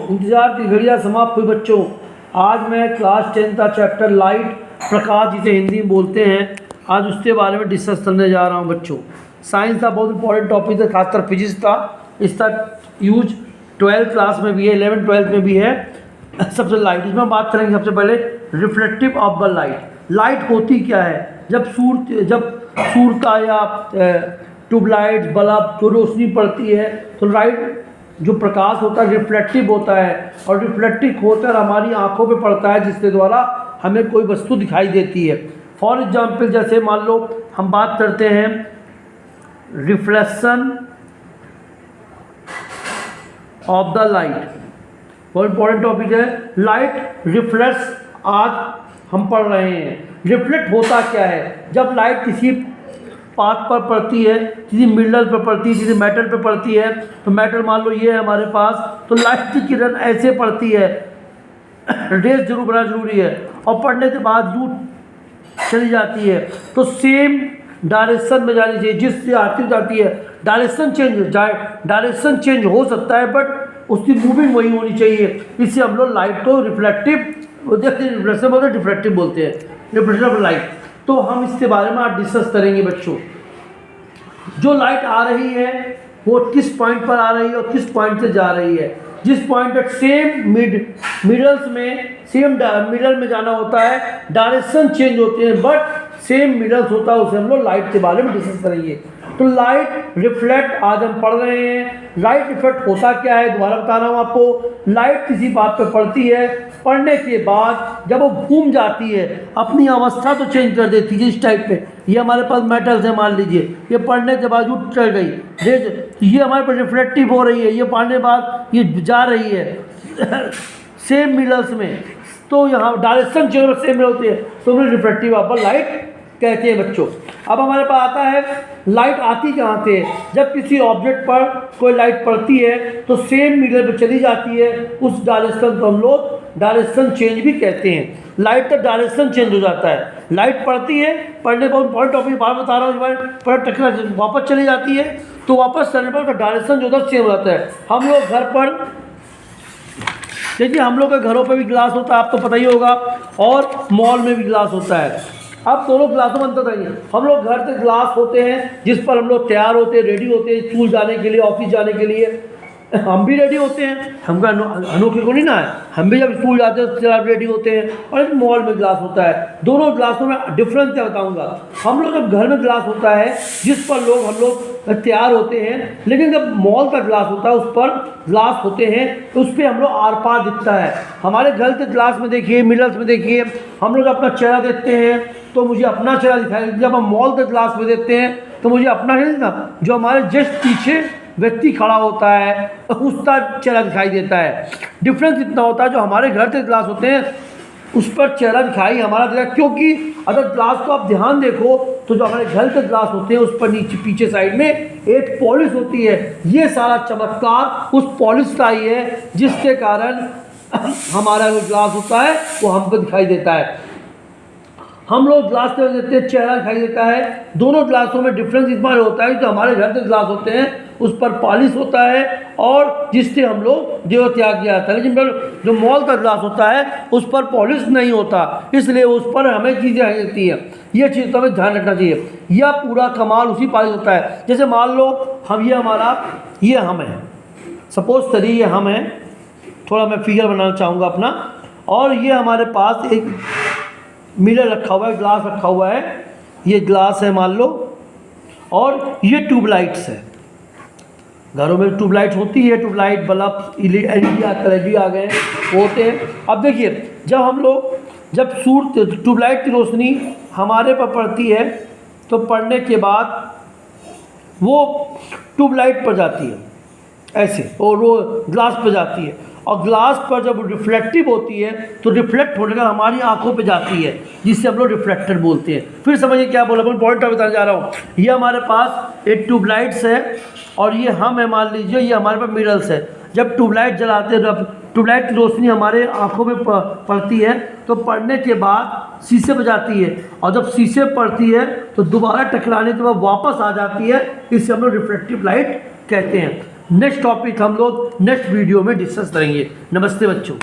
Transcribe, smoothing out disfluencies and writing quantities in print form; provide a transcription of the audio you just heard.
इंतजार की घड़ियां समाप्त हुई बच्चों। आज मैं क्लास 10 का चैप्टर लाइट, प्रकाश जिसे हिंदी में बोलते हैं, आज उसके बारे में डिस्कस करने जा रहा हूं बच्चों। साइंस का बहुत इंपॉर्टेंट टॉपिक है, खासकर फिजिक्स का। इसका यूज 12th क्लास में भी है, 11th 12th में भी है। सबसे लाइट, इसमें बात करेंगे सबसे पहले reflective of the light. Light होती क्या है? जब सूर्य का या ट्यूबलाइट, बल्ब जो रोशनी पड़ती है तो लाइट जो प्रकाश होता है रिफ्लेक्टिव होता है, और रिफ्लेक्टिव होकर हमारी आंखों पे पड़ता है, जिसके द्वारा हमें कोई वस्तु दिखाई देती है। फॉर एग्जाम्पल, जैसे मान लो हम बात करते हैं रिफ्लेक्शन ऑफ द लाइट, बहुत इंपॉर्टेंट टॉपिक है। लाइट रिफ्लेक्ट्स, आज हम पढ़ रहे हैं। रिफ्लेक्ट होता क्या है? जब लाइट किसी पाथ पर पड़ती है, किसी मिडल पर पड़ती है, किसी मेटल पर पड़ती है, तो मेटल मान लो ये है हमारे पास, तो लाइट की किरण ऐसे पड़ती है, रेस जरूर बना जरूरी है, और पड़ने के बाद यूँ चली जाती है, तो सेम डायरेक्शन में जानी चाहिए जिससे आती जाती है। डायरेक्शन चेंज हो सकता है, बट उसकी मूविंग वही होनी चाहिए। इससे हम लोग लाइट को रिफ्लेक्टिव, रिफ्लेक्शन बोलते हैं, डिफ्रेक्टिव बोलते हैं, रिफ्लेक्शन ऑफ लाइट। तो हम इसके बारे में आज डिस्कस करेंगे बच्चों। जो लाइट आ रही है वो किस पॉइंट पर आ रही है और किस पॉइंट से जा रही है। जिस पॉइंट पर सेम मिडल्स में सेम मिडल में जाना होता है, डायरेक्शन चेंज होते हैं बट सेम मिडल्स होता है, उसे हम लोग लाइट के बारे में डिस्कस करेंगे। तो लाइट रिफ्लेक्ट आज हम पढ़ रहे हैं। लाइट रिफ्लेक्ट होता क्या है, दोबारा बता रहा हूँ आपको। लाइट किसी बात पे पड़ती है, पढ़ने के बाद जब वो घूम जाती है, अपनी अवस्था तो चेंज कर देती है। इस टाइप पे ये हमारे पास मेटल्स है, मान लीजिए ये पढ़ने के बाद उठ चल गई, ये हमारे पास रिफ्लेक्टिव हो रही है, ये पढ़ने के बाद ये जा रही है सेम मिडल्स में, तो यहाँ डायरेक्शन चेंज सेम होती है, तो हमें रिफ्लेक्टिव ऑफ लाइट कहते हैं बच्चों। अब हमारे पास आता है लाइट आती कहाँ से? जब किसी ऑब्जेक्ट पर कोई लाइट पड़ती है तो सेम मिडल पे चली जाती है, उस डायरेक्शन को हम लोग डायरेक्शन चेंज भी कहते हैं। लाइट का डायरेक्शन चेंज हो जाता है, लाइट पड़ती है, पढ़ने बहुत इंपॉर्टेंट टॉपिक बार बता रहा हूँ, पर टकरा वापस चली जाती है, तो वापस चलने पर डायरेक्शन जो होता है चेंज हो जाता है। हम लोग घर पर देखिए, हम लोग के घरों पे भी ग्लास होता है, आपको पता ही होगा, और मॉल में भी ग्लास होता है। अब दोनों ग्लासों में अंतर बताइए। हम लोग घर के ग्लास होते हैं जिस पर हम लोग तैयार होते हैं, रेडी होते हैं स्कूल जाने के लिए, ऑफिस जाने के लिए। हम भी रेडी होते हैं, हमका अनोखे को नहीं ना है, हम भी जब स्कूल जाते हैं उससे रेडी होते हैं। और एक मॉल में ग्लास होता है, दोनों ग्लासों में डिफरेंस क्या बताऊंगा। हम लोग जब घर में ग्लास होता है जिस पर हम लोग तैयार होते हैं, लेकिन जब मॉल का ग्लास होता है उस पर ग्लास होते हैं तो उस पर हम लोग आर पार दिखता है। हमारे घर के ग्लास में देखिए, मिडल्स में देखिए, हम लोग अपना चेहरा देखते हैं तो मुझे अपना चेहरा दिखाई, जब हम मॉल के ग्लास में देखते हैं तो मुझे अपना चेहरा दिखता, जो हमारे जस्ट पीछे व्यक्ति खड़ा होता है उसका चेहरा दिखाई देता है। डिफरेंस इतना होता है, जो हमारे घर के ग्लास होते हैं उस पर चेहरा दिखाई हमारा देगा, क्योंकि अगर ग्लास को आप ध्यान देखो तो जो हमारे घर के ग्लास होते हैं उस पर नीचे पीछे साइड में एक पॉलिश होती है। ये सारा चमत्कार उस पॉलिश का ही है, जिसके कारण हमारा जो ग्लास होता है वो हमको दिखाई देता है। हम लोग ग्लास के देखते हैं चेहरा दिखाई देता है। दोनों ग्लासों में डिफरेंस इस बार होता है, जो हमारे घर के ग्लास होते हैं उस पर पॉलिश होता है और जिससे हम लोग देव त्याग किया जाता है, लेकिन जो मॉल का ग्लास होता है उस पर पॉलिश नहीं होता, इसलिए उस पर हमें चीज़ें रहती है। ये चीज़ तो हमें ध्यान रखना चाहिए। यह पूरा कमाल उसी पॉलिश होता है। जैसे मान लो हम ये हम है, सपोज करिए ये हम है, थोड़ा मैं फिगर बनाना चाहूँगा अपना, और ये हमारे पास एक मिरर रखा हुआ है, ग्लास रखा हुआ है, ये ग्लास है मान लो, और ये ट्यूबलाइट्स है। घरों में ट्यूबलाइट होती है, ट्यूबलाइट, बल्ब, LED आ गए होते हैं। अब देखिए, जब सूर्य ट्यूबलाइट की रोशनी हमारे पर पड़ती है तो पड़ने के बाद वो ट्यूबलाइट पर जाती है ऐसे, और वो ग्लास पर जाती है, और ग्लास पर जब रिफ्लेक्टिव होती है तो रिफ्लेक्ट होने का हमारी आंखों पे जाती है, जिससे हम लोग रिफ्लेक्टर बोलते हैं। फिर समझिए क्या बोला, मैं पॉइंट बताने जा रहा हूँ। ये हमारे पास एक ट्यूबलाइट्स है और ये हम है, मान लीजिए ये हमारे पास मिडल्स है। जब ट्यूबलाइट जलाते हैं, जब ट्यूबलाइट की रोशनी हमारे आंखों में पड़ती है तो पड़ने के बाद शीशे पर जाती है, और जब शीशे पर पड़ती है तो दोबारा टकराने के बाद वापस आ जाती है, इससे हम लोग रिफ्लेक्टिव लाइट कहते हैं। नेक्स्ट टॉपिक हम लोग नेक्स्ट वीडियो में डिस्कस करेंगे। नमस्ते बच्चों।